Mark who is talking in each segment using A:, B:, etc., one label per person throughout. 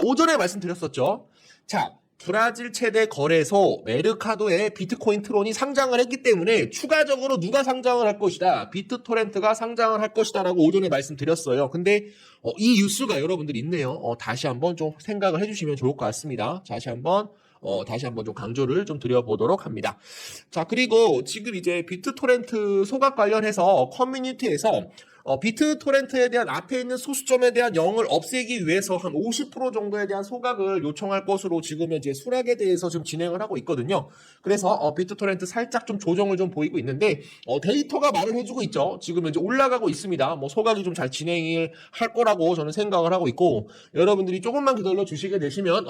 A: 오전에 말씀드렸었죠. 자, 브라질 최대 거래소 메르카도에 비트코인 트론이 상장을 했기 때문에 추가적으로 누가 상장을 할 것이다. 비트토렌트가 상장을 할 것이다 라고 오전에 말씀드렸어요. 근데 이 뉴스가 여러분들이 있네요. 다시 한번 좀 생각을 해주시면 좋을 것 같습니다. 다시 한번 좀 강조를 좀 드려보도록 합니다. 자, 그리고 지금 이제 비트토렌트 소각 관련해서 커뮤니티에서 비트토렌트에 대한 앞에 있는 소수점에 대한 0을 없애기 위해서 한 50% 정도에 대한 소각을 요청할 것으로 지금 현재 수락에 대해서 좀 진행을 하고 있거든요. 그래서 비트토렌트 살짝 좀 조정을 좀 보이고 있는데 데이터가 말을 해주고 있죠. 지금 현재 올라가고 있습니다. 뭐 소각이 좀 잘 진행을 할 거라고 저는 생각을 하고 있고 여러분들이 조금만 기다려 주시게 되시면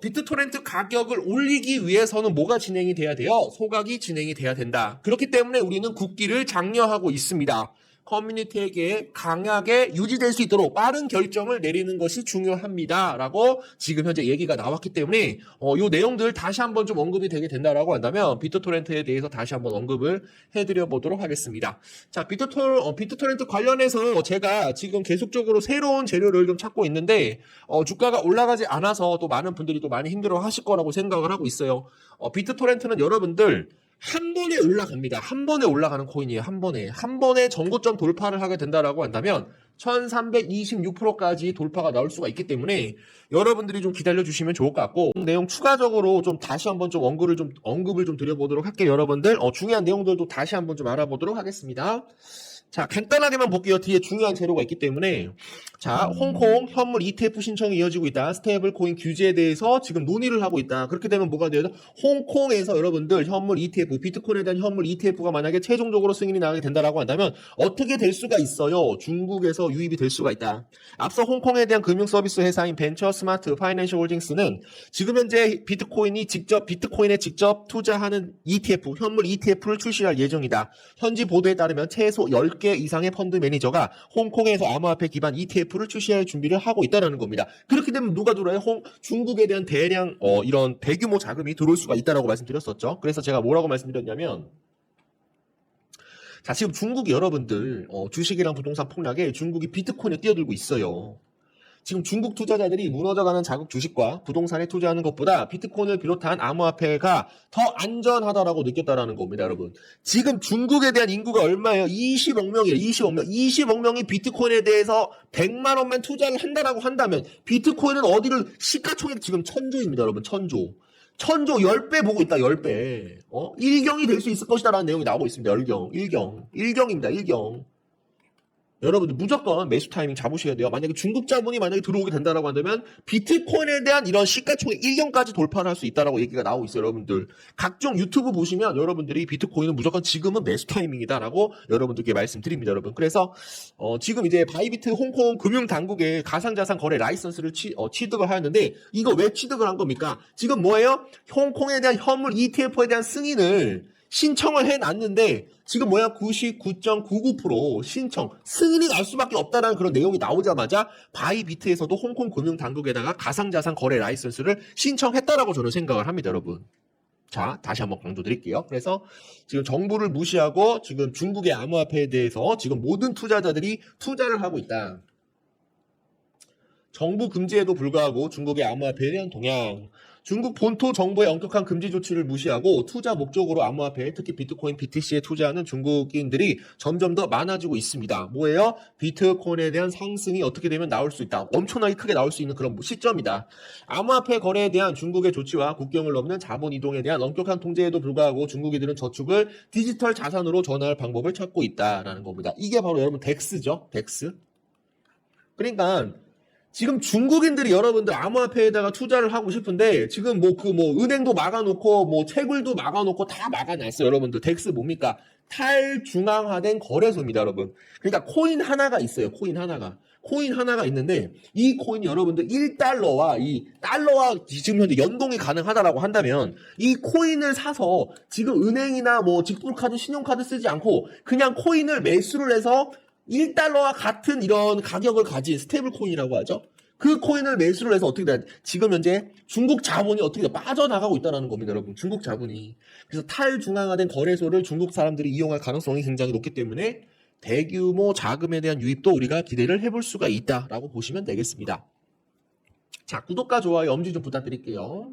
A: 비트토렌트 가격을 올리기 위해서는 뭐가 진행이 돼야 돼요? 소각이 진행이 돼야 된다. 그렇기 때문에 우리는 국기를 장려하고 있습니다. 커뮤니티에게 강하게 유지될 수 있도록 빠른 결정을 내리는 것이 중요합니다. 라고 지금 현재 얘기가 나왔기 때문에 이 내용들 다시 한번 좀 언급이 되게 된다라고 한다면 비트토렌트에 대해서 다시 한번 언급을 해드려 보도록 하겠습니다. 자, 비트토렌트 관련해서 제가 지금 계속적으로 새로운 재료를 좀 찾고 있는데 주가가 올라가지 않아서 또 많은 분들이 또 많이 힘들어 하실 거라고 생각을 하고 있어요. 비트토렌트는 여러분들 한 번에 올라갑니다. 한 번에 올라가는 코인이에요. 한 번에 전고점 돌파를 하게 된다라고 한다면 1326%까지 돌파가 나올 수가 있기 때문에 여러분들이 좀 기다려 주시면 좋을 것 같고 내용 추가적으로 좀 다시 한번 좀 언급을 좀 드려보도록 할게요. 여러분들 중요한 내용들도 다시 한번 좀 알아보도록 하겠습니다. 자, 간단하게만 볼게요. 뒤에 중요한 재료가 있기 때문에. 자, 홍콩 현물 ETF 신청이 이어지고 있다. 스테이블 코인 규제에 대해서 지금 논의를 하고 있다. 그렇게 되면 뭐가 돼요? 홍콩에서 여러분들 현물 ETF, 비트코인에 대한 현물 ETF가 만약에 최종적으로 승인이 나게 된다라고 한다면 어떻게 될 수가 있어요? 중국에서 유입이 될 수가 있다. 앞서 홍콩에 대한 금융 서비스 회사인 벤처 스마트 파이낸셜 홀딩스는 지금 현재 비트코인에 직접 투자하는 ETF, 현물 ETF를 출시할 예정이다. 현지 보도에 따르면 최소 10개 이상의 펀드 매니저가 홍콩에서 암호화폐 기반 ETF를 출시할 준비를 하고 있다는 겁니다. 그렇게 되면 누가 들어와요? 중국에 대한 대량 이런 대규모 자금이 들어올 수가 있다라고 말씀드렸었죠. 그래서 제가 뭐라고 말씀드렸냐면 자, 지금 중국이 여러분들 주식이랑 부동산 폭락에 중국이 비트코인에 뛰어들고 있어요. 지금 중국 투자자들이 무너져가는 자국 주식과 부동산에 투자하는 것보다 비트코인을 비롯한 암호화폐가 더 안전하다라고 느꼈다라는 겁니다, 여러분. 지금 중국에 대한 인구가 얼마예요? 20억 명이에요. 20억 명이 비트코인에 대해서 100만 원만 투자를 한다라고 한다면 비트코인은 어디를 시가총액 지금 1000조입니다, 여러분. 1000조. 1000조 10배 보고 있다, 10배. 일경이 될 수 있을 것이다라는 내용이 나오고 있습니다. 일경입니다, 일경. 여러분들 무조건 매수 타이밍 잡으셔야 돼요. 만약에 중국 자본이 들어오게 된다라고 한다면 비트코인에 대한 이런 시가총액 1경까지 돌파를 할 수 있다라고 얘기가 나오고 있어요, 여러분들. 각종 유튜브 보시면 여러분들이 비트코인은 무조건 지금은 매수 타이밍이다라고 여러분들께 말씀드립니다, 여러분. 그래서 지금 이제 바이비트 홍콩 금융 당국의 가상자산 거래 라이선스를 취득을 하였는데 이거 왜 취득을 한 겁니까? 지금 뭐예요? 홍콩에 대한 현물 ETF에 대한 승인을 신청을 해놨는데 지금 99.99% 승인이 날 수밖에 없다는 그런 내용이 나오자마자 바이비트에서도 홍콩 금융당국에다가 가상자산 거래 라이선스를 신청했다라고 저는 생각을 합니다, 여러분. 자, 다시 한번 강조드릴게요. 그래서 지금 정부를 무시하고 지금 중국의 암호화폐에 대해서 지금 모든 투자자들이 투자를 하고 있다. 정부 금지에도 불구하고 중국의 암호화폐에 대한 동향. 중국 본토 정부의 엄격한 금지 조치를 무시하고 투자 목적으로 암호화폐, 특히 비트코인, BTC에 투자하는 중국인들이 점점 더 많아지고 있습니다. 뭐예요? 비트코인에 대한 상승이 어떻게 되면 나올 수 있다. 엄청나게 크게 나올 수 있는 그런 시점이다. 암호화폐 거래에 대한 중국의 조치와 국경을 넘는 자본 이동에 대한 엄격한 통제에도 불구하고 중국인들은 저축을 디지털 자산으로 전환할 방법을 찾고 있다라는 겁니다. 이게 바로 여러분 덱스죠. 덱스. 그러니까 지금 중국인들이 여러분들 암호화폐에다가 투자를 하고 싶은데 지금 은행도 막아놓고 채굴도 막아놓고 다 막아놨어요, 여러분들. 덱스 뭡니까? 탈중앙화된 거래소입니다, 여러분. 그러니까 코인 하나가 있어요. 코인 하나가 있는데 이 코인이 여러분들 1달러와 이 달러와 지금 현재 연동이 가능하다라고 한다면 이 코인을 사서 지금 은행이나 직불카드, 신용카드 쓰지 않고 그냥 코인을 매수를 해서 1달러와 같은 이런 가격을 가진 스테이블 코인이라고 하죠. 그 코인을 매수를 해서 어떻게 돼? 지금 현재 중국 자본이 어떻게 돼? 빠져나가고 있다는 겁니다, 여러분. 중국 자본이. 그래서 탈중앙화된 거래소를 중국 사람들이 이용할 가능성이 굉장히 높기 때문에 대규모 자금에 대한 유입도 우리가 기대를 해볼 수가 있다라고 보시면 되겠습니다. 자, 구독과 좋아요 엄지 좀 부탁드릴게요.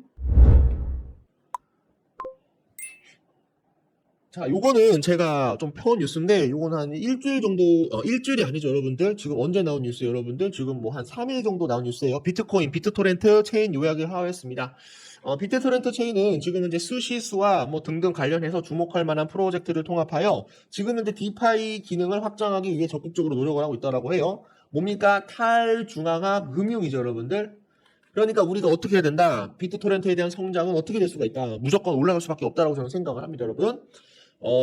A: 자, 요거는 제가 좀 펴온 뉴스인데, 요거는 한 일주일 정도, 일주일이 아니죠, 여러분들. 지금 언제 나온 뉴스, 여러분들? 지금 뭐 한 3일 정도 나온 뉴스예요. 비트코인, 비트토렌트 체인 요약을 하였습니다. 비트토렌트 체인은 지금 현재 수시수와 뭐 등등 관련해서 주목할 만한 프로젝트를 통합하여 지금 현재 디파이 기능을 확장하기 위해 적극적으로 노력을 하고 있다고 해요. 뭡니까? 탈중앙화 금융이죠, 여러분들. 그러니까 우리가 어떻게 해야 된다? 비트토렌트에 대한 성장은 어떻게 될 수가 있다? 무조건 올라갈 수밖에 없다라고 저는 생각을 합니다, 여러분.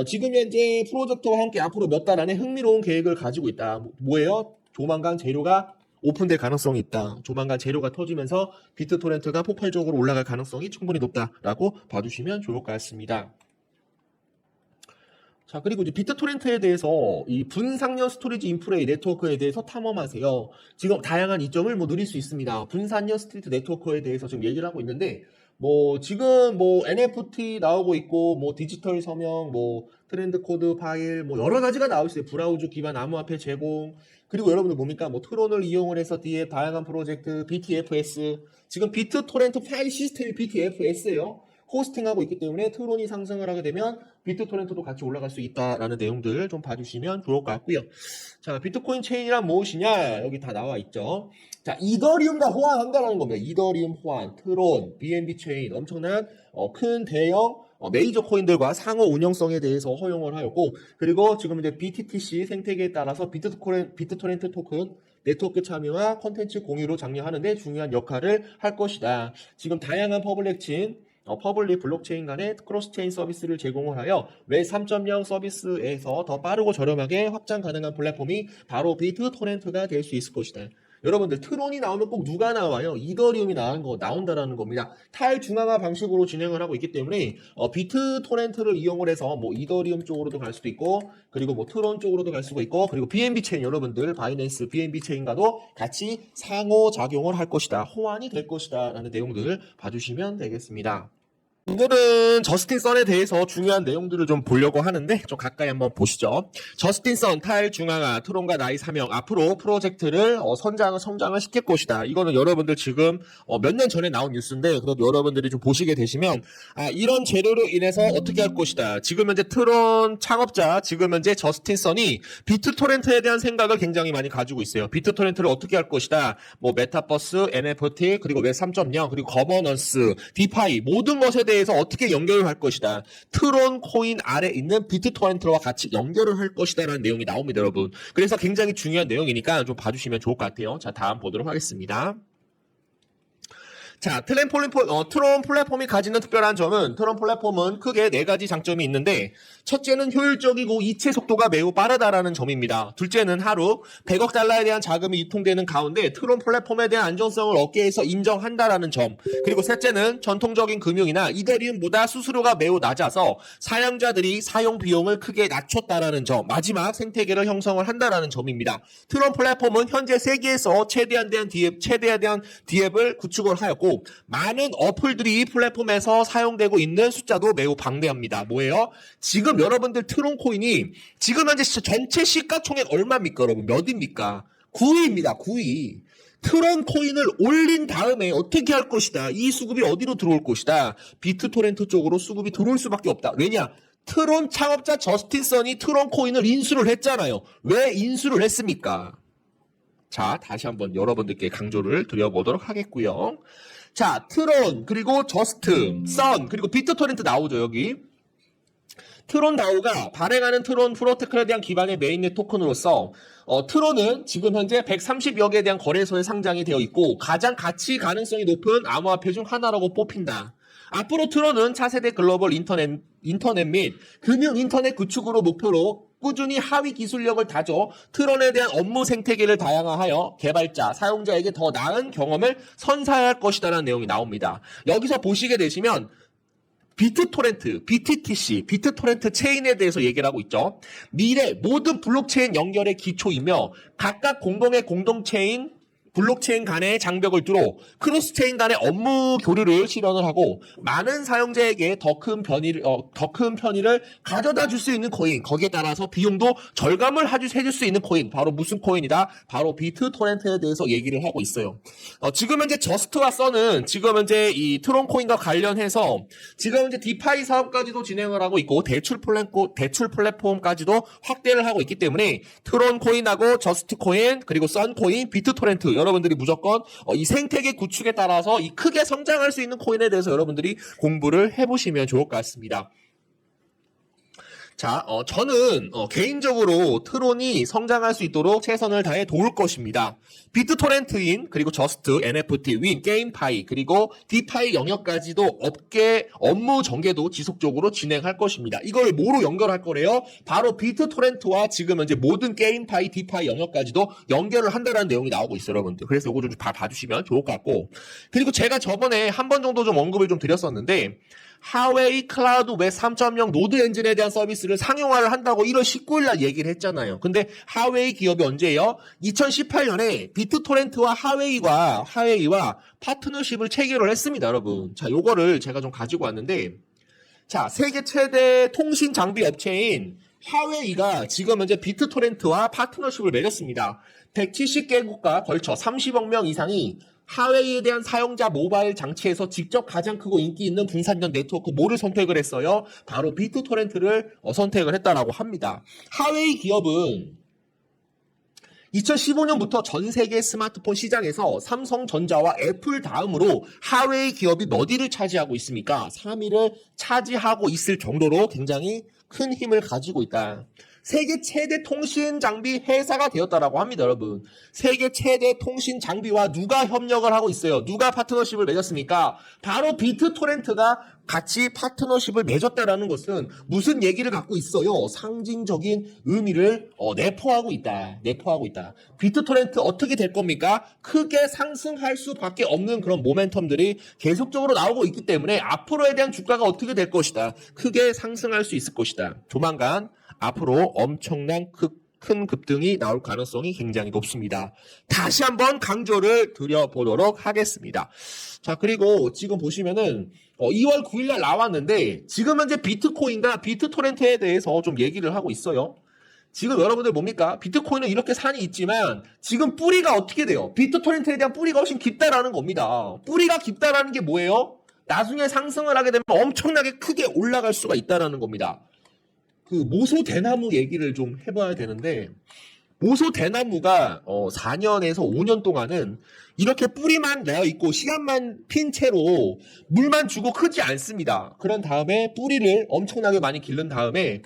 A: 지금 현재 프로젝트와 함께 앞으로 몇 달 안에 흥미로운 계획을 가지고 있다. 뭐예요? 조만간 재료가 오픈될 가능성이 있다. 조만간 재료가 터지면서 비트토렌트가 폭발적으로 올라갈 가능성이 충분히 높다라고 봐주시면 좋을 것 같습니다. 자, 그리고 이제 비트토렌트에 대해서 이 분상형 스토리지 인프레 네트워크에 대해서 탐험하세요. 지금 다양한 이점을 뭐 누릴 수 있습니다. 분산형 스트리트 네트워크에 대해서 지금 얘기를 하고 있는데, 뭐 지금 뭐 NFT 나오고 있고, 뭐 디지털 서명, 뭐 트렌드 코드 파일, 뭐 여러 가지가 나오고 있어요. 브라우저 기반 암호화폐 제공. 그리고 여러분들 뭡니까? 뭐 트론을 이용을 해서 뒤에 다양한 프로젝트 BTFS. 지금 비트토렌트 파일 시스템이 BTFS예요. 호스팅하고 있기 때문에 트론이 상승을 하게 되면 비트토렌트도 같이 올라갈 수 있다라는 내용들 좀 봐주시면 좋을 것 같고요. 자, 비트코인 체인이란 무엇이냐? 여기 다 나와 있죠. 자, 이더리움과 호환한다라는 겁니다. 이더리움 호환, 트론, BNB 체인 엄청난 큰 대형 메이저 코인들과 상호 운영성에 대해서 허용을 하였고, 그리고 지금 이제 BTTC 생태계에 따라서 비트토렌트 토큰 네트워크 참여와 콘텐츠 공유로 장려하는데 중요한 역할을 할 것이다. 지금 다양한 퍼블릭 블록체인 간의 크로스체인 서비스를 제공을 하여 웹 3.0 서비스에서 더 빠르고 저렴하게 확장 가능한 플랫폼이 바로 비트토렌트가 될 수 있을 것이다. 여러분들 트론이 나오면 꼭 누가 나와요? 이더리움이 나온다라는 겁니다. 탈중앙화 방식으로 진행을 하고 있기 때문에 비트토렌트를 이용을 해서 뭐 이더리움 쪽으로도 갈 수도 있고, 그리고 뭐 트론 쪽으로도 갈 수가 있고, 그리고 BNB 체인 여러분들 바이낸스 BNB 체인과도 같이 상호작용을 할 것이다. 호환이 될 것이다 라는 내용들을 봐주시면 되겠습니다. 오늘은 저스틴 선에 대해서 중요한 내용들을 좀 보려고 하는데 좀 가까이 한번 보시죠. 저스틴 선, 탈중앙화, 트론과 나이 사명 앞으로 프로젝트를 성장을 시킬 것이다. 이거는 여러분들 지금 몇 년 전에 나온 뉴스인데, 그래도 여러분들이 좀 보시게 되시면 이런 재료로 인해서 어떻게 할 것이다. 지금 현재 트론 창업자, 지금 현재 저스틴 선이 비트토렌트에 대한 생각을 굉장히 많이 가지고 있어요. 비트토렌트를 어떻게 할 것이다. 뭐 메타버스, NFT, 그리고 웹 3.0, 그리고 거버넌스, 디파이 모든 것에 대해서 어떻게 연결을 할 것이다. 트론 코인 아래 있는 비트토렌트와 같이 연결을 할 것이다 라는 내용이 나옵니다, 여러분. 그래서 굉장히 중요한 내용이니까 좀 봐주시면 좋을 것 같아요. 자, 다음 보도록 하겠습니다. 자, 트론 플랫폼이 가지는 특별한 점은, 트론 플랫폼은 크게 4가지 장점이 있는데, 첫째는 효율적이고 이체 속도가 매우 빠르다라는 점입니다. 둘째는 하루 100억 달러에 대한 자금이 유통되는 가운데 트론 플랫폼에 대한 안정성을 업계에서 인정한다라는 점. 그리고 셋째는 전통적인 금융이나 이더리움보다 수수료가 매우 낮아서 사용자들이 사용 비용을 크게 낮췄다라는 점. 마지막 생태계를 형성을 한다라는 점입니다. 트론 플랫폼은 현재 세계에서 최대한 대한 디앱을 구축을 하였고, 많은 어플들이 이 플랫폼에서 사용되고 있는 숫자도 매우 방대합니다. 뭐예요? 지금 여러분들 트론 코인이 지금 현재 전체 시가총액 얼마입니까, 여러분? 몇입니까? 9위입니다. 9위. 트론 코인을 올린 다음에 어떻게 할 것이다. 이 수급이 어디로 들어올 것이다. 비트토렌트 쪽으로 수급이 들어올 수밖에 없다. 왜냐? 트론 창업자 저스틴 선이 트론 코인을 인수를 했잖아요. 왜 인수를 했습니까? 자, 다시 한번 여러분들께 강조를 드려보도록 하겠고요. 자, 트론, 그리고 저스트, 선, 그리고 비트토렌트 나오죠, 여기. 트론 다오가 발행하는 트론 프로토콜에 대한 기반의 메인넷 토큰으로서 트론은 지금 현재 130여 개에 대한 거래소에 상장이 되어 있고 가장 가치 가능성이 높은 암호화폐 중 하나라고 뽑힌다. 앞으로 트론은 차세대 글로벌 인터넷 및 금융 인터넷 구축으로 목표로 꾸준히 하위 기술력을 다져 트론에 대한 업무 생태계를 다양화하여 개발자, 사용자에게 더 나은 경험을 선사할 것이다라는 내용이 나옵니다. 여기서 보시게 되시면 비트토렌트, BTTC, 비트토렌트 체인에 대해서 얘기를 하고 있죠. 미래 모든 블록체인 연결의 기초이며 각각 공동의 공동체인 블록체인 간의 장벽을 뚫어 크로스체인 간의 업무 교류를 실현을 하고 많은 사용자에게 더 큰 편의를 가져다 줄 수 있는 코인, 거기에 따라서 비용도 절감을 해줄 수 있는 코인, 바로 무슨 코인이다? 바로 비트토렌트에 대해서 얘기를 하고 있어요. 지금 현재 저스트와 써는 지금 현재 이 트론 코인과 관련해서 지금 현재 디파이 사업까지도 진행을 하고 있고 대출 플랫폼까지도 확대를 하고 있기 때문에 트론 코인하고 저스트 코인 그리고 썬 코인, 비트토렌트 여러분들이 무조건 이 생태계 구축에 따라서 이 크게 성장할 수 있는 코인에 대해서 여러분들이 공부를 해보시면 좋을 것 같습니다. 자, 저는 개인적으로 트론이 성장할 수 있도록 최선을 다해 도울 것입니다. 비트토렌트인 그리고 저스트, NFT, 윈, 게임파이 그리고 디파이 영역까지도 업무 전개도 지속적으로 진행할 것입니다. 이걸 뭐로 연결할 거래요? 바로 비트토렌트와 지금 현재 모든 게임파이, 디파이 영역까지도 연결을 한다는 내용이 나오고 있어요, 여러분들. 그래서 이거 좀 봐주시면 좋을 것 같고, 그리고 제가 저번에 한 번 정도 좀 언급을 좀 드렸었는데 하웨이 클라우드 웹 3.0 노드 엔진에 대한 서비스를 상용화를 한다고 1월 19일 날 얘기를 했잖아요. 근데 하웨이 기업이 언제예요? 2018년에 비트토렌트와 하웨이와 파트너십을 체결을 했습니다, 여러분. 자, 요거를 제가 좀 가지고 왔는데, 자, 세계 최대 통신 장비 업체인 하웨이가 지금 현재 비트토렌트와 파트너십을 맺었습니다. 170개국가 걸쳐 30억 명 이상이 하웨이에 대한 사용자 모바일 장치에서 직접 가장 크고 인기 있는 분산전 네트워크 뭐를 선택을 했어요? 바로 비트토렌트를 선택을 했다라고 합니다. 하웨이 기업은 2015년부터 전 세계 스마트폰 시장에서 삼성전자와 애플 다음으로 하웨이 기업이 몇 위를 차지하고 있습니까? 3위를 차지하고 있을 정도로 굉장히 큰 힘을 가지고 있다. 세계 최대 통신 장비 회사가 되었다라고 합니다, 여러분. 세계 최대 통신 장비와 누가 협력을 하고 있어요? 누가 파트너십을 맺었습니까? 바로 비트토렌트가 같이 파트너십을 맺었다라는 것은 무슨 얘기를 갖고 있어요? 상징적인 의미를 내포하고 있다. 비트토렌트 어떻게 될 겁니까? 크게 상승할 수밖에 없는 그런 모멘텀들이 계속적으로 나오고 있기 때문에 앞으로에 대한 주가가 어떻게 될 것이다. 크게 상승할 수 있을 것이다. 조만간 앞으로 엄청난 큰 급등이 나올 가능성이 굉장히 높습니다. 다시 한번 강조를 드려보도록 하겠습니다. 자, 그리고 지금 보시면은 2월 9일 날 나왔는데 지금 현재 비트코인과 비트토렌트에 대해서 좀 얘기를 하고 있어요. 지금 여러분들 뭡니까? 비트코인은 이렇게 산이 있지만 지금 뿌리가 어떻게 돼요? 비트토렌트에 대한 뿌리가 훨씬 깊다라는 겁니다. 뿌리가 깊다라는 게 뭐예요? 나중에 상승을 하게 되면 엄청나게 크게 올라갈 수가 있다라는 겁니다. 그 모소 대나무 얘기를 좀 해봐야 되는데, 모소 대나무가 4년에서 5년 동안은 이렇게 뿌리만 내어 있고 시간만 핀 채로 물만 주고 크지 않습니다. 그런 다음에 뿌리를 엄청나게 많이 기른 다음에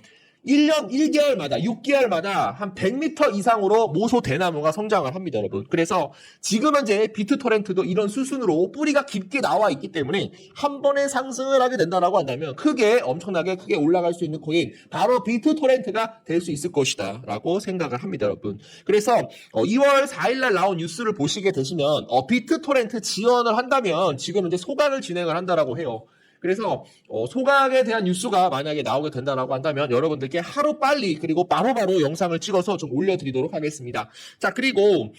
A: 1년 1개월마다 6개월마다 한 100m 이상으로 모소 대나무가 성장을 합니다, 여러분. 그래서 지금 현재 비트토렌트도 이런 수순으로 뿌리가 깊게 나와 있기 때문에 한 번에 상승을 하게 된다라고 한다면 엄청나게 크게 올라갈 수 있는 코인 바로 비트토렌트가 될 수 있을 것이다 라고 생각을 합니다, 여러분. 그래서 2월 4일 날 나온 뉴스를 보시게 되시면 비트토렌트 지원을 한다면 지금 현재 소각을 진행을 한다라고 해요. 그래서 소각에 대한 뉴스가 만약에 나오게 된다라고 한다면 여러분들께 하루빨리 그리고 바로바로 영상을 찍어서 좀 올려드리도록 하겠습니다. 자, 그리고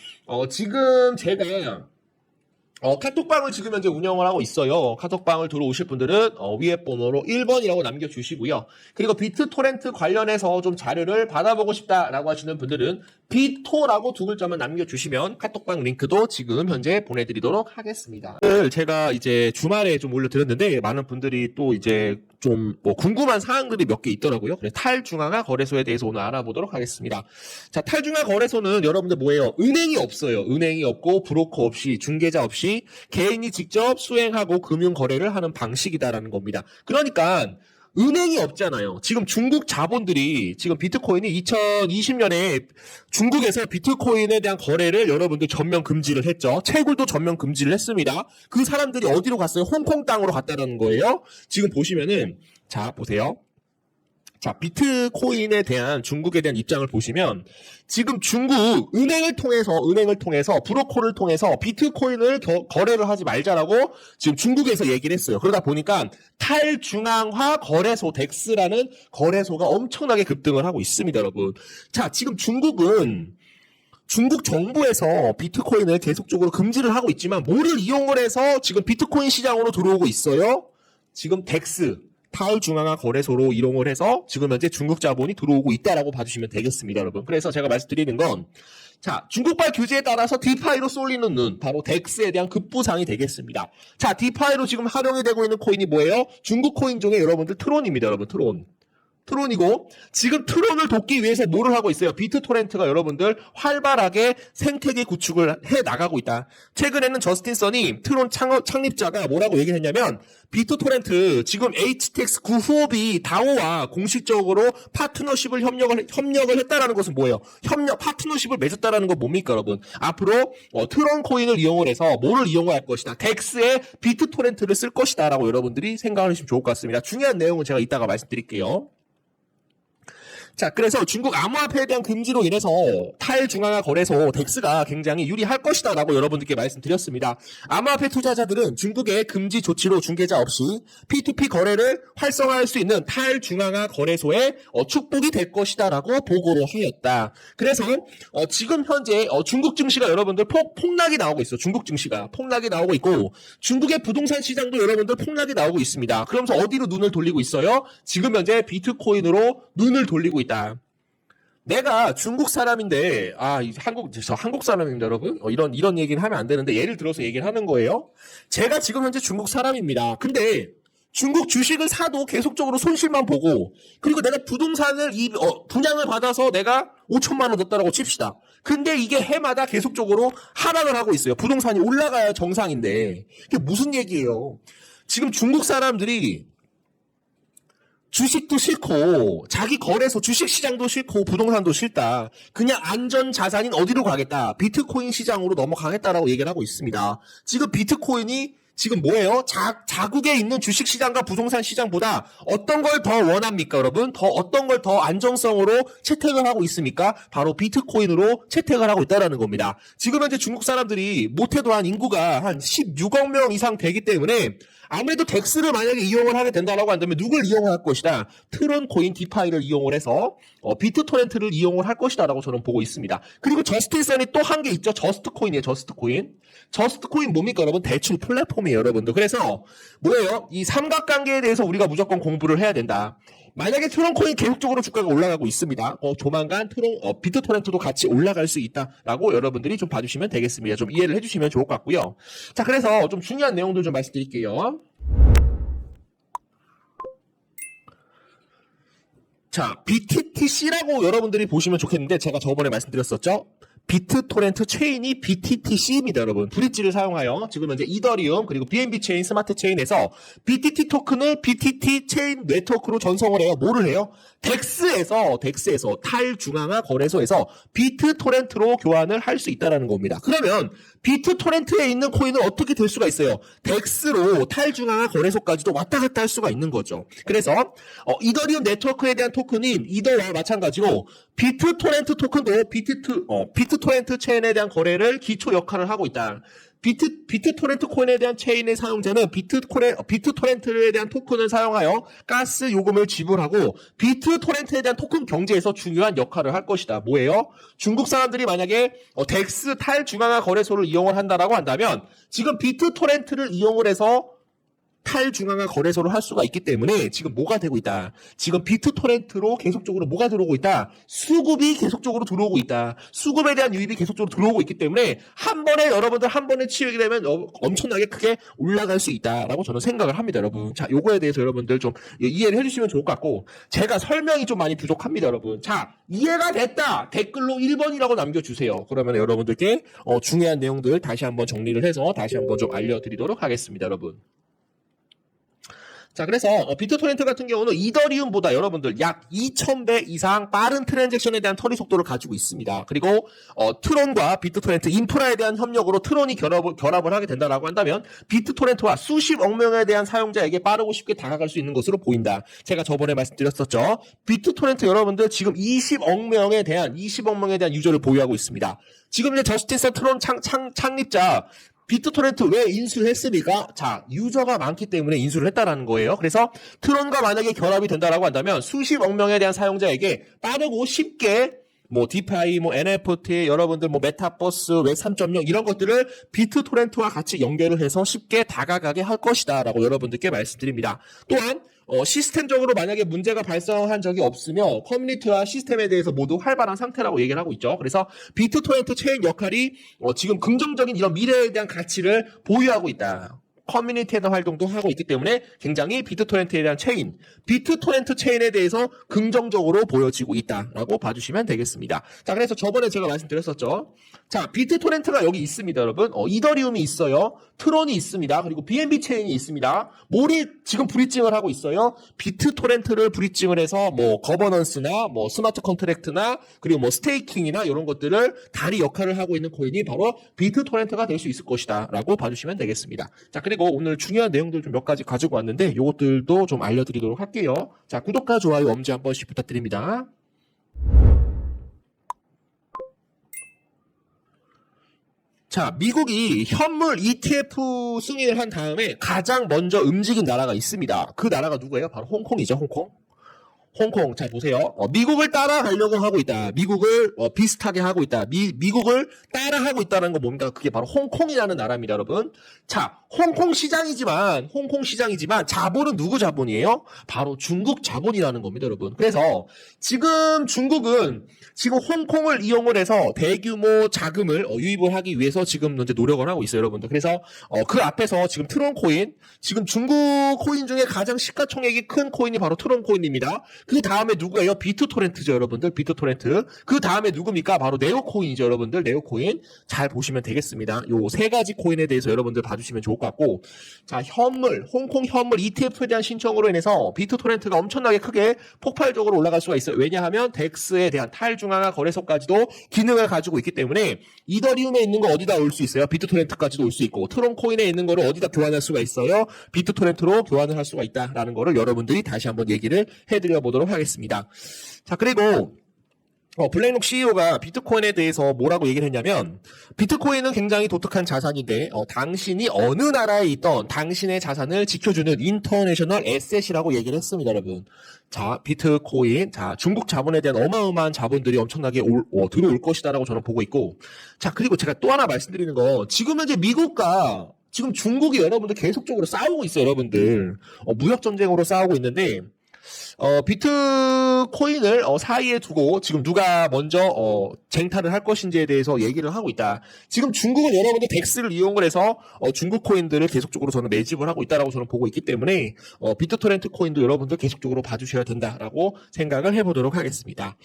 A: 지금 제가 카톡방을 지금 현재 운영을 하고 있어요. 카톡방을 들어오실 분들은 위에 번호로 1번이라고 남겨주시고요. 그리고 비트토렌트 관련해서 좀 자료를 받아보고 싶다라고 하시는 분들은 비토라고 두 글자만 남겨주시면 카톡방 링크도 지금 현재 보내드리도록 하겠습니다. 오늘 제가 이제 주말에 좀 올려드렸는데 많은 분들이 또 이제 좀 궁금한 사항들이 몇 개 있더라고요. 그래서 탈중앙화 거래소에 대해서 오늘 알아보도록 하겠습니다. 자, 탈중앙화 거래소는 여러분들 뭐예요? 은행이 없어요. 은행이 없고 브로커 없이 중개자 없이 개인이 직접 수행하고 금융 거래를 하는 방식이다라는 겁니다. 그러니까 은행이 없잖아요. 지금 중국 자본들이 지금 비트코인이 2020년에 중국에서 비트코인에 대한 거래를 여러분들 전면 금지를 했죠. 채굴도 전면 금지를 했습니다. 그 사람들이 어디로 갔어요? 홍콩 땅으로 갔다는 거예요. 지금 보시면은 자, 보세요. 자, 비트코인에 대한 중국에 대한 입장을 보시면 지금 중국 은행을 통해서 브로커를 통해서 비트코인을 거래를 하지 말자라고 지금 중국에서 얘기를 했어요. 그러다 보니까 탈중앙화 거래소 덱스라는 거래소가 엄청나게 급등을 하고 있습니다, 여러분. 자, 지금 중국은 중국 정부에서 비트코인을 계속적으로 금지를 하고 있지만 뭐를 이용을 해서 지금 비트코인 시장으로 들어오고 있어요? 지금 덱스, 탈중앙화 거래소로 이용을 해서 지금 현재 중국 자본이 들어오고 있다라고 봐주시면 되겠습니다, 여러분. 그래서 제가 말씀드리는 건 자, 중국발 규제에 따라서 디파이로 쏠리는 눈, 바로 덱스에 대한 급부상이 되겠습니다. 자, 디파이로 지금 활용이 되고 있는 코인이 뭐예요? 중국 코인 중에 여러분들 트론입니다, 여러분. 트론이고 지금 트론을 돕기 위해서 뭐를 하고 있어요? 비트토렌트가 여러분들 활발하게 생태계 구축을 해 나가고 있다. 최근에는 저스틴 선이 트론 창립자가 뭐라고 얘기를 했냐면 비트토렌트 지금 HTX 9 후업이 다오와 공식적으로 파트너십을 협력을 했다라는 것은 뭐예요? 파트너십을 맺었다라는 건 뭡니까, 여러분? 앞으로 트론 코인을 이용을 해서 뭐를 이용할 것이다. 덱스에 비트토렌트를 쓸 것이다라고 여러분들이 생각을 하시면 좋을 것 같습니다. 중요한 내용은 제가 이따가 말씀드릴게요. 자, 그래서 중국 암호화폐에 대한 금지로 인해서 탈중앙화 거래소 덱스가 굉장히 유리할 것이다라고 여러분들께 말씀드렸습니다. 암호화폐 투자자들은 중국의 금지 조치로 중개자 없이 P2P 거래를 활성화할 수 있는 탈중앙화 거래소의 축복이 될 것이다라고 보고를 하였다. 그래서 지금 현재 중국 증시가 여러분들 폭락이 나오고 있어요. 중국 증시가 폭락이 나오고 있고 중국의 부동산 시장도 여러분들 폭락이 나오고 있습니다. 그러면서 어디로 눈을 돌리고 있어요? 지금 현재 비트코인으로 눈을 돌리고 있다. 내가 중국 사람인데, 저 한국 사람입니다, 여러분. 이런 얘기는 하면 안 되는데, 예를 들어서 얘기를 하는 거예요. 제가 지금 현재 중국 사람입니다. 근데, 중국 주식을 사도 계속적으로 손실만 보고, 그리고 내가 부동산을, 분양을 받아서 내가 5천만 원 넣었다라고 칩시다. 근데 이게 해마다 계속적으로 하락을 하고 있어요. 부동산이 올라가야 정상인데. 이게 무슨 얘기예요? 지금 중국 사람들이 주식도 싫고 자기 거래소 주식시장도 싫고 부동산도 싫다. 그냥 안전자산인 어디로 가겠다. 비트코인 시장으로 넘어가겠다라고 얘기를 하고 있습니다. 지금 비트코인이 지금 뭐예요? 자국에 있는 주식시장과 부동산 시장보다 어떤 걸 더 원합니까, 여러분? 어떤 걸 더 안정성으로 채택을 하고 있습니까? 바로 비트코인으로 채택을 하고 있다는 겁니다. 지금 현재 중국 사람들이 못해도 한 인구가 한 16억 명 이상 되기 때문에 아무래도 덱스를 만약에 이용을 하게 된다라고 한다면 누굴 이용을 할 것이다? 트론 코인 디파이를 이용을 해서 비트토렌트를 이용을 할 것이다라고 저는 보고 있습니다. 그리고 저스틴 선이 또 한 게 있죠. 저스트 코인이에요. 저스트 코인 뭡니까, 여러분? 대출 플랫폼이에요, 여러분들. 그래서 뭐예요? 이 삼각관계에 대해서 우리가 무조건 공부를 해야 된다. 만약에 트론 코인 계속적으로 주가가 올라가고 있습니다. 조만간 비트토렌트도 같이 올라갈 수 있다라고 여러분들이 좀 봐주시면 되겠습니다. 좀 이해를 해주시면 좋을 것 같고요. 자, 그래서 좀 중요한 내용들 좀 말씀드릴게요. 자, BTTC라고 여러분들이 보시면 좋겠는데 제가 저번에 말씀드렸었죠. 비트토렌트 체인이 BTTC입니다, 여러분. 브릿지를 사용하여 지금 현재 이더리움 그리고 BNB 체인, 스마트 체인에서 BTT 토큰을 BTT 체인 네트워크로 전송을 해요. 뭐를 해요? 덱스에서 탈중앙화 거래소에서 비트토렌트로 교환을 할 수 있다는 겁니다. 그러면 비트토렌트에 있는 코인은 어떻게 될 수가 있어요? 덱스로 탈중앙화 거래소까지도 왔다 갔다 할 수가 있는 거죠. 그래서 이더리움 네트워크에 대한 토큰인 이더와 마찬가지로 비트토렌트 토큰도 비트토렌트 체인에 대한 거래를 기초 역할을 하고 있다. 비트토렌트 코인에 대한 체인의 사용자는 비트토렌트에 대한 토큰을 사용하여 가스 요금을 지불하고 비트토렌트에 대한 토큰 경제에서 중요한 역할을 할 것이다. 뭐예요? 중국 사람들이 만약에 덱스 탈중앙화 거래소를 이용을 한다라고 한다면 지금 비트토렌트를 이용을 해서 탈중앙화 거래소를 할 수가 있기 때문에 지금 뭐가 되고 있다. 지금 비트토렌트로 계속적으로 뭐가 들어오고 있다. 수급이 계속적으로 들어오고 있다. 수급에 대한 유입이 계속적으로 들어오고 있기 때문에 여러분들 한 번에 치우게 되면 엄청나게 크게 올라갈 수 있다라고 저는 생각을 합니다, 여러분. 자, 요거에 대해서 여러분들 좀 이해를 해주시면 좋을 것 같고 제가 설명이 좀 많이 부족합니다, 여러분. 자, 이해가 됐다. 댓글로 1번이라고 남겨주세요. 그러면 여러분들께 중요한 내용들 다시 한번 정리를 해서 다시 한번 좀 알려드리도록 하겠습니다, 여러분. 자, 그래서 비트토렌트 같은 경우는 이더리움보다 여러분들 약 2000배 이상 빠른 트랜잭션에 대한 처리 속도를 가지고 있습니다. 그리고 트론과 비트토렌트 인프라에 대한 협력으로 트론이 결합을 하게 된다라고 한다면 비트토렌트와 수십억 명에 대한 사용자에게 빠르고 쉽게 다가갈 수 있는 것으로 보인다. 제가 저번에 말씀드렸었죠. 비트토렌트 여러분들 지금 20억 명에 대한 유저를 보유하고 있습니다. 지금 이제 저스틴 선 트론 창립자 비트토렌트 왜 인수를 했습니까? 자, 유저가 많기 때문에 인수를 했다라는 거예요. 그래서 트론과 만약에 결합이 된다라고 한다면 수십억 명에 대한 사용자에게 빠르고 쉽게 뭐 디파이, 뭐 NFT, 여러분들 뭐 메타버스, 웹 3.0 이런 것들을 비트토렌트와 같이 연결을 해서 쉽게 다가가게 할 것이다라고 여러분들께 말씀드립니다. 또한 시스템적으로 만약에 문제가 발생한 적이 없으며 커뮤니티와 시스템에 대해서 모두 활발한 상태라고 얘기를 하고 있죠. 그래서 비트토렌트 체인 역할이 지금 긍정적인 이런 미래에 대한 가치를 보유하고 있다. 커뮤니티에 대한 활동도 하고 있기 때문에 굉장히 비트토렌트에 대한 체인, 비트토렌트 체인에 대해서 긍정적으로 보여지고 있다라고 봐주시면 되겠습니다. 자, 그래서 저번에 제가 말씀드렸었죠. 자, 비트토렌트가 여기 있습니다, 여러분. 이더리움이 있어요. 트론이 있습니다. 그리고 BNB 체인이 있습니다. 몰이 지금 브리징을 하고 있어요. 비트토렌트를 브리징을 해서 뭐 거버넌스나 뭐 스마트 컨트랙트나 그리고 뭐 스테이킹이나 이런 것들을 다리 역할을 하고 있는 코인이 바로 비트토렌트가 될 수 있을 것이다라고 봐주시면 되겠습니다. 자, 그리고 오늘 중요한 내용들 좀 몇 가지 가지고 왔는데 이것들도 좀 알려드리도록 할게요. 자, 구독과 좋아요, 엄지 한 번씩 부탁드립니다. 자, 미국이 현물 ETF 승인을 한 다음에 가장 먼저 움직인 나라가 있습니다. 그 나라가 누구예요? 바로 홍콩이죠, 홍콩. 홍콩, 잘 보세요. 미국을 따라가려고 하고 있다. 미국을 비슷하게 하고 있다. 미국을 따라하고 있다는 건 뭡니까? 그게 바로 홍콩이라는 나라입니다, 여러분. 자, 홍콩 시장이지만 자본은 누구 자본이에요? 바로 중국 자본이라는 겁니다, 여러분. 그래서 지금 중국은 지금 홍콩을 이용을 해서 대규모 자금을 유입을 하기 위해서 지금 현재 노력을 하고 있어요, 여러분들. 그래서 그 앞에서 지금 트론 코인, 지금 중국 코인 중에 가장 시가총액이 큰 코인이 바로 트론 코인입니다. 그 다음에 누구예요? 비트토렌트죠, 여러분들. 비트토렌트. 그 다음에 누굽니까? 바로 네오코인이죠, 여러분들. 네오코인. 잘 보시면 되겠습니다. 요 세 가지 코인에 대해서 여러분들 봐주시면 좋을 것 같고. 자, 현물, 홍콩 현물 ETF에 대한 신청으로 인해서 비트토렌트가 엄청나게 크게 폭발적으로 올라갈 수가 있어요. 왜냐하면 덱스에 대한 탈중앙화 거래소까지도 기능을 가지고 있기 때문에 이더리움에 있는 거 어디다 올 수 있어요? 비트토렌트까지도 올 수 있고, 트론 코인에 있는 거를 어디다 교환할 수가 있어요? 비트토렌트로 교환을 할 수가 있다라는 거를 여러분들이 다시 한번 얘기를 해드려 보도록 하겠습니다. 자, 그리고 블랙록 CEO가 비트코인에 대해서 뭐라고 얘기를 했냐면, 비트코인은 굉장히 독특한 자산인데 당신이 어느 나라에 있던 당신의 자산을 지켜주는 인터내셔널 에셋이라고 얘기를 했습니다, 여러분. 자, 비트코인, 자, 중국 자본에 대한 어마어마한 자본들이 엄청나게 들어올 것이다라고 저는 보고 있고, 자, 그리고 제가 또 하나 말씀드리는 거, 지금 현재 미국과 지금 중국이 여러분들 계속적으로 싸우고 있어요, 여러분들. 무역 전쟁으로 싸우고 있는데, 비트코인을 사이에 두고 지금 누가 먼저 쟁탈을 할 것인지에 대해서 얘기를 하고 있다. 지금 중국은 여러분들 덱스를 이용을 해서 중국 코인들을 계속적으로 저는 매집을 하고 있다라고 저는 보고 있기 때문에 비트토렌트 코인도 여러분들 계속적으로 봐주셔야 된다라고 생각을 해보도록 하겠습니다.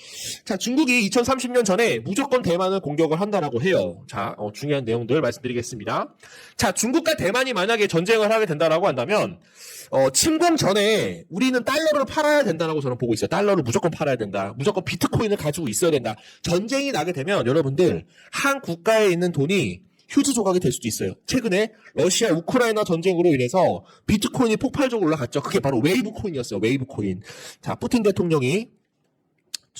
A: 자, 중국이 2030년 전에 무조건 대만을 공격을 한다라고 해요. 자, 중요한 내용들 말씀드리겠습니다. 자, 중국과 대만이 만약에 전쟁을 하게 된다라고 한다면 침공 전에 우리는 달러를 팔아야 된다라고 저는 보고 있어요. 달러를 무조건 팔아야 된다. 무조건 비트코인을 가지고 있어야 된다. 전쟁이 나게 되면 여러분들 한 국가에 있는 돈이 휴지 조각이 될 수도 있어요. 최근에 러시아 우크라이나 전쟁으로 인해서 비트코인이 폭발적으로 올라갔죠. 그게 바로 웨이브 코인이었어요. 웨이브 코인. 자, 푸틴 대통령이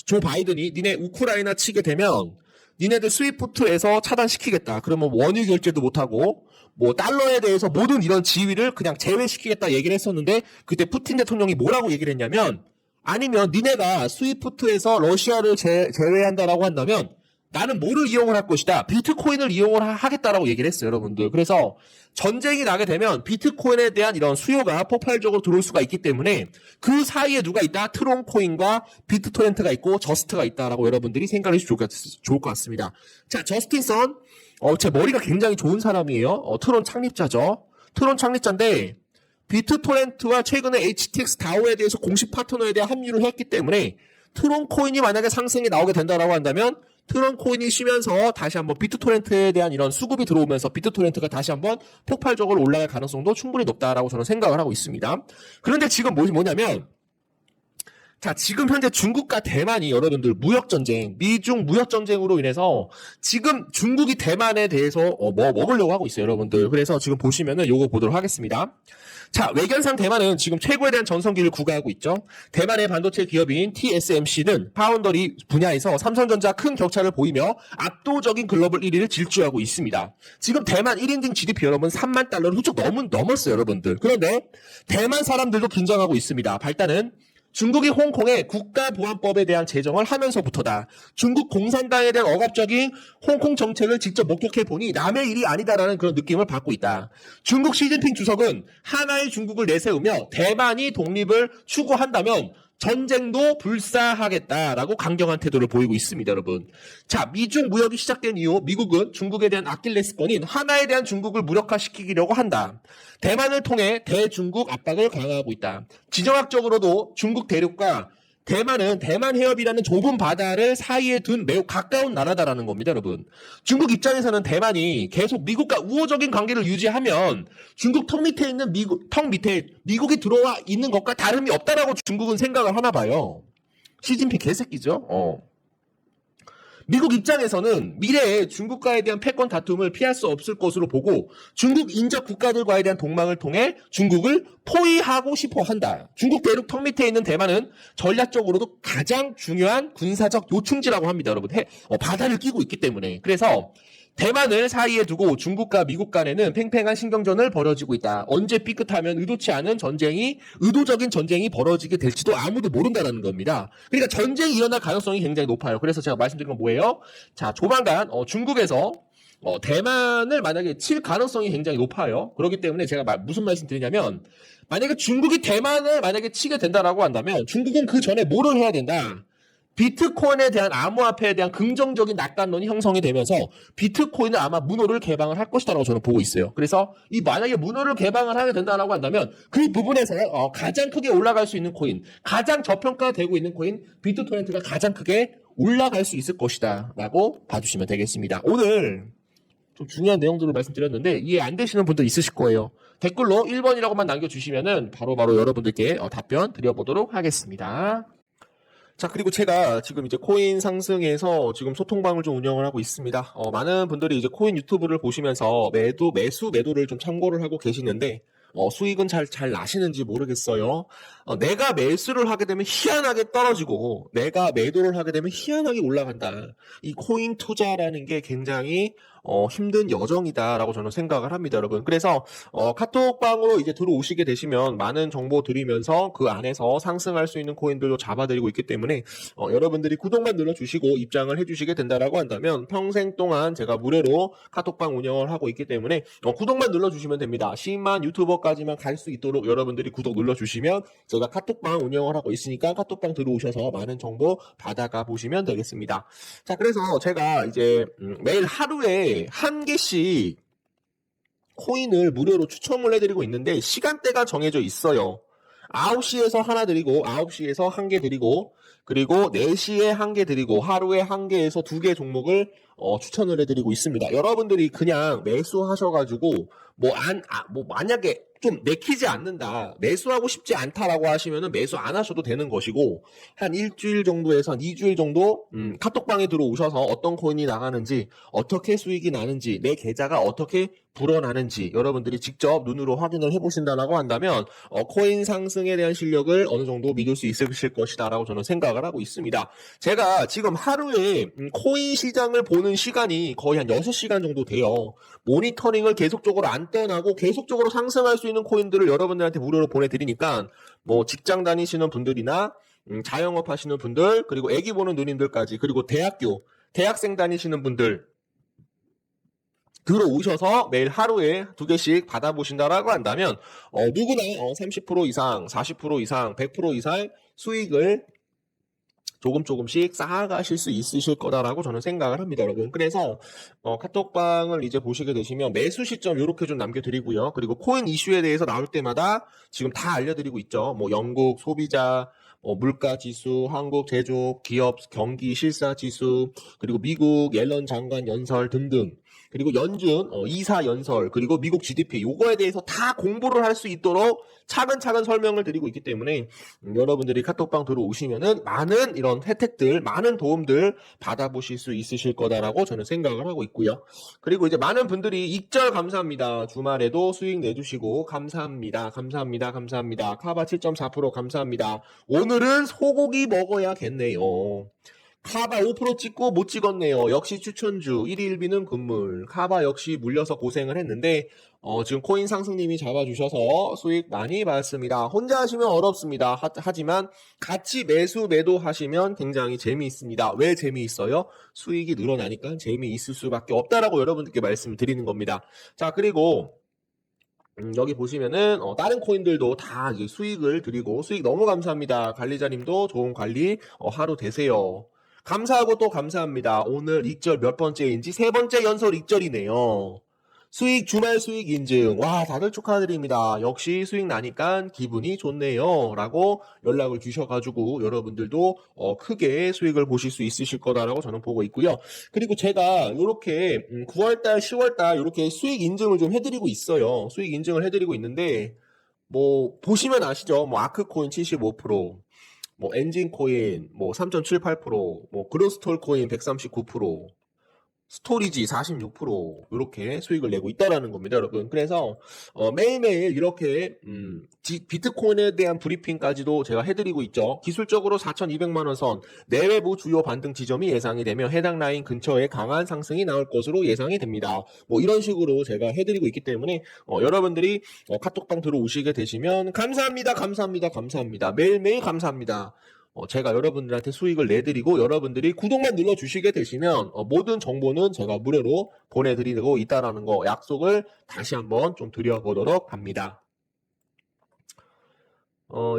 A: 조 바이든이 니네 우크라이나 치게 되면 니네들 스위프트에서 차단시키겠다. 그러면 원유 결제도 못하고 뭐 달러에 대해서 모든 이런 지위를 그냥 제외시키겠다 얘기를 했었는데, 그때 푸틴 대통령이 뭐라고 얘기를 했냐면, 아니면 니네가 스위프트에서 러시아를 제외한다라고 한다면 나는 뭐를 이용을 할 것이다? 비트코인을 이용을 하겠다라고 얘기를 했어요, 여러분들. 그래서 전쟁이 나게 되면 비트코인에 대한 이런 수요가 폭발적으로 들어올 수가 있기 때문에 그 사이에 누가 있다? 트론코인과 비트토렌트가 있고 저스트가 있다라고 여러분들이 생각해 주시면 좋을 것 같습니다. 자, 저스틴 선, 제 머리가 굉장히 좋은 사람이에요. 트론 창립자죠. 트론 창립자인데 비트토렌트와 최근에 HTX 다오에 대해서 공식 파트너에 대한 합류를 했기 때문에 트론 코인이 만약에 상승이 나오게 된다라고 한다면 트론 코인이 쉬면서 다시 한번 비트토렌트에 대한 이런 수급이 들어오면서 비트토렌트가 다시 한번 폭발적으로 올라갈 가능성도 충분히 높다라고 저는 생각을 하고 있습니다. 그런데 지금 뭐냐면, 자, 지금 현재 중국과 대만이 여러분들 무역전쟁, 미중 무역전쟁으로 인해서 지금 중국이 대만에 대해서 먹으려고 하고 있어요, 여러분들. 그래서 지금 보시면은 요거 보도록 하겠습니다. 자, 외견상 대만은 지금 최고에 대한 전성기를 구가하고 있죠. 대만의 반도체 기업인 TSMC는 파운더리 분야에서 삼성전자 큰 격차를 보이며 압도적인 글로벌 1위를 질주하고 있습니다. 지금 대만 1인당 GDP 여러분 3만 달러를 훌쩍 넘었어요, 여러분들. 그런데 대만 사람들도 긴장하고 있습니다. 발단은 중국이 홍콩에 국가보안법에 대한 제정을 하면서부터다. 중국 공산당에 대한 억압적인 홍콩 정책을 직접 목격해 보니 남의 일이 아니다라는 그런 느낌을 받고 있다. 중국 시진핑 주석은 하나의 중국을 내세우며 대만이 독립을 추구한다면 전쟁도 불사하겠다라고 강경한 태도를 보이고 있습니다, 여러분. 자, 미중 무역이 시작된 이후 미국은 중국에 대한 아킬레스건인 하나에 대한 중국을 무력화시키려고 한다. 대만을 통해 대중국 압박을 강화하고 있다. 지정학적으로도 중국 대륙과 대만은 대만 해협이라는 좁은 바다를 사이에 둔 매우 가까운 나라다라는 겁니다, 여러분. 중국 입장에서는 대만이 계속 미국과 우호적인 관계를 유지하면 중국 턱 밑에 있는 미국이 들어와 있는 것과 다름이 없다라고 중국은 생각을 하나 봐요. 시진핑 개새끼죠. 미국 입장에서는 미래에 중국과에 대한 패권 다툼을 피할 수 없을 것으로 보고 중국 인접 국가들과에 대한 동맹을 통해 중국을 포위하고 싶어 한다. 중국 대륙 턱 밑에 있는 대만은 전략적으로도 가장 중요한 군사적 요충지라고 합니다, 여러분. 바다를 끼고 있기 때문에. 그래서 대만을 사이에 두고 중국과 미국 간에는 팽팽한 신경전을 벌어지고 있다. 언제 삐끗하면 의도적인 전쟁이 벌어지게 될지도 아무도 모른다는 겁니다. 그러니까 전쟁이 일어날 가능성이 굉장히 높아요. 그래서 제가 말씀드린 건 뭐예요? 자, 조만간 중국에서 대만을 만약에 칠 가능성이 굉장히 높아요. 그렇기 때문에 제가 무슨 말씀 드리냐면 만약에 중국이 대만을 만약에 치게 된다라고 한다면 중국은 그 전에 뭐를 해야 된다? 비트코인에 대한 암호화폐에 대한 긍정적인 낙관론이 형성이 되면서 비트코인은 아마 문호를 개방을 할 것이다라고 저는 보고 있어요. 그래서 만약에 문호를 개방을 하게 된다라고 한다면 그 부분에서 가장 크게 올라갈 수 있는 코인, 가장 저평가되고 있는 코인 비트토렌트가 가장 크게 올라갈 수 있을 것이다라고 봐주시면 되겠습니다. 오늘 좀 중요한 내용들을 말씀드렸는데 이해 안 되시는 분들 있으실 거예요. 댓글로 1번이라고만 남겨주시면은 바로바로 여러분들께 답변 드려보도록 하겠습니다. 자, 그리고 제가 지금 이제 코인 상승에서 지금 소통방을 좀 운영을 하고 있습니다. 많은 분들이 이제 코인 유튜브를 보시면서 매도를 좀 참고를 하고 계시는데, 수익은 잘 나시는지 모르겠어요. 내가 매수를 하게 되면 희한하게 떨어지고, 내가 매도를 하게 되면 희한하게 올라간다. 이 코인 투자라는 게 굉장히 힘든 여정이다라고 저는 생각을 합니다, 여러분. 그래서 카톡방으로 이제 들어오시게 되시면 많은 정보 드리면서 그 안에서 상승할 수 있는 코인들도 잡아드리고 있기 때문에 여러분들이 구독만 눌러주시고 입장을 해주시게 된다라고 한다면 평생 동안 제가 무료로 카톡방 운영을 하고 있기 때문에 구독만 눌러주시면 됩니다. 10만 유튜버까지만 갈 수 있도록 여러분들이 구독 눌러주시면 제가 카톡방 운영을 하고 있으니까 카톡방 들어오셔서 많은 정보 받아가 보시면 되겠습니다. 자, 그래서 제가 이제 매일 하루에 한 개씩 코인을 무료로 추첨을 해드리고 있는데 시간대가 정해져 있어요. 9시에서 하나 드리고 9시에서 한 개 드리고 그리고 4시에 한 개 드리고 하루에 한 개에서 2개 종목을 추천을 해드리고 있습니다. 여러분들이 그냥 매수하셔가지고 만약에 좀 내키지 않는다, 매수하고 싶지 않다라고 하시면은 매수 안 하셔도 되는 것이고 한 일주일 정도에서 한 2주일 정도 카톡방에 들어오셔서 어떤 코인이 나가는지 어떻게 수익이 나는지 내 계좌가 어떻게 불어나는지 여러분들이 직접 눈으로 확인을 해보신다라고 한다면 코인 상승에 대한 실력을 어느 정도 믿을 수 있으실 것이다라고 저는 생각을 하고 있습니다. 제가 지금 하루에 코인 시장을 보는 시간이 거의 한 6시간 정도 돼요. 모니터링을 계속적으로 안 떠나고 계속적으로 상승할 수 있는 코인들을 여러분들한테 무료로 보내드리니까 뭐 직장 다니시는 분들이나 자영업 하시는 분들 그리고 애기 보는 누님들까지 그리고 대학생 다니시는 분들 들어오셔서 매일 하루에 2개씩 받아보신다라고 한다면 누구나 30% 이상, 40% 이상, 100% 이상 수익을 조금씩 쌓아가실 수 있으실 거다라고 저는 생각을 합니다, 여러분. 그래서 카톡방을 이제 보시게 되시면 매수 시점 이렇게 좀 남겨드리고요. 그리고 코인 이슈에 대해서 나올 때마다 지금 다 알려드리고 있죠. 뭐 영국 소비자, 물가 지수, 한국 제조업, 기업 경기 실사 지수, 그리고 미국 옐런 장관 연설 등등. 그리고 연준 이사 연설 그리고 미국 GDP 요거에 대해서 다 공부를 할 수 있도록 차근차근 설명을 드리고 있기 때문에 여러분들이 카톡방 들어오시면은 많은 이런 혜택들, 많은 도움들 받아보실 수 있으실 거다라고 저는 생각을 하고 있고요. 그리고 이제 많은 분들이 익절 감사합니다. 주말에도 수익 내주시고 감사합니다. 카바 7.4% 감사합니다. 오늘은 소고기 먹어야겠네요. 카바 5% 찍고 못 찍었네요. 역시 추천주 1위 1비는 금물. 카바 역시 물려서 고생을 했는데 지금 코인 상승님이 잡아주셔서 수익 많이 받았습니다. 혼자 하시면 어렵습니다. 하지만 같이 매수 매도 하시면 굉장히 재미있습니다. 왜 재미있어요? 수익이 늘어나니까 재미있을 수밖에 없다라고 여러분들께 말씀을 드리는 겁니다. 자, 그리고 여기 보시면은 다른 코인들도 다 이제 수익을 드리고 수익 너무 감사합니다. 관리자님도 좋은 관리 하루 되세요. 감사하고 또 감사합니다. 오늘 익절 몇 번째인지 세 번째 연속 익절이네요. 수익 주말 수익 인증. 와, 다들 축하드립니다. 역시 수익 나니까 기분이 좋네요. 라고 연락을 주셔가지고 여러분들도 크게 수익을 보실 수 있으실 거다라고 저는 보고 있고요. 그리고 제가 이렇게 9월달, 10월달 이렇게 수익 인증을 좀 해드리고 있어요. 수익 인증을 해드리고 있는데 뭐 보시면 아시죠? 뭐 아크코인 75%, 뭐 엔진코인 뭐 3.78%, 뭐 그로스톨 코인 139%, 스토리지 46% 이렇게 수익을 내고 있다라는 겁니다, 여러분. 그래서 매일매일 이렇게 비트코인에 대한 브리핑까지도 제가 해드리고 있죠. 기술적으로 4,200만 원 선 내외부 주요 반등 지점이 예상이 되며 해당 라인 근처에 강한 상승이 나올 것으로 예상이 됩니다. 뭐 이런 식으로 제가 해드리고 있기 때문에 여러분들이 카톡방 들어오시게 되시면 감사합니다, 감사합니다, 감사합니다. 매일매일 감사합니다. 제가 여러분들한테 수익을 내드리고 여러분들이 구독만 눌러주시게 되시면 모든 정보는 제가 무료로 보내드리고 있다는 거 약속을 다시 한번 좀 드려보도록 합니다.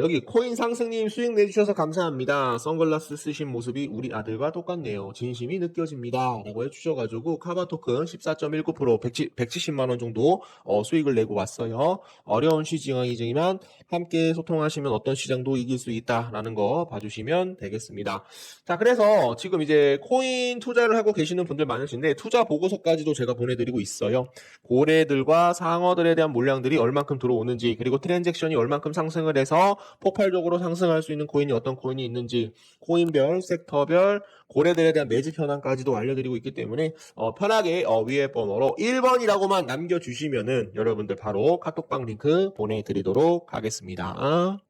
A: 여기 코인 상승님 수익 내주셔서 감사합니다. 선글라스 쓰신 모습이 우리 아들과 똑같네요. 진심이 느껴집니다. 라고 해주셔가지고 카바토큰 14.19% 170만원 정도 수익을 내고 왔어요. 어려운 시장이지만 함께 소통하시면 어떤 시장도 이길 수 있다라는 거 봐주시면 되겠습니다. 자, 그래서 지금 이제 코인 투자를 하고 계시는 분들 많으신데 투자 보고서까지도 제가 보내드리고 있어요. 고래들과 상어들에 대한 물량들이 얼만큼 들어오는지 그리고 트랜잭션이 얼만큼 상승을 해서 폭발적으로 상승할 수 있는 코인이 어떤 코인이 있는지 코인별, 섹터별, 고래들에 대한 매집 현황까지도 알려드리고 있기 때문에 편하게 위에 번호로 1번이라고만 남겨주시면은 여러분들 바로 카톡방 링크 보내드리도록 하겠습니다.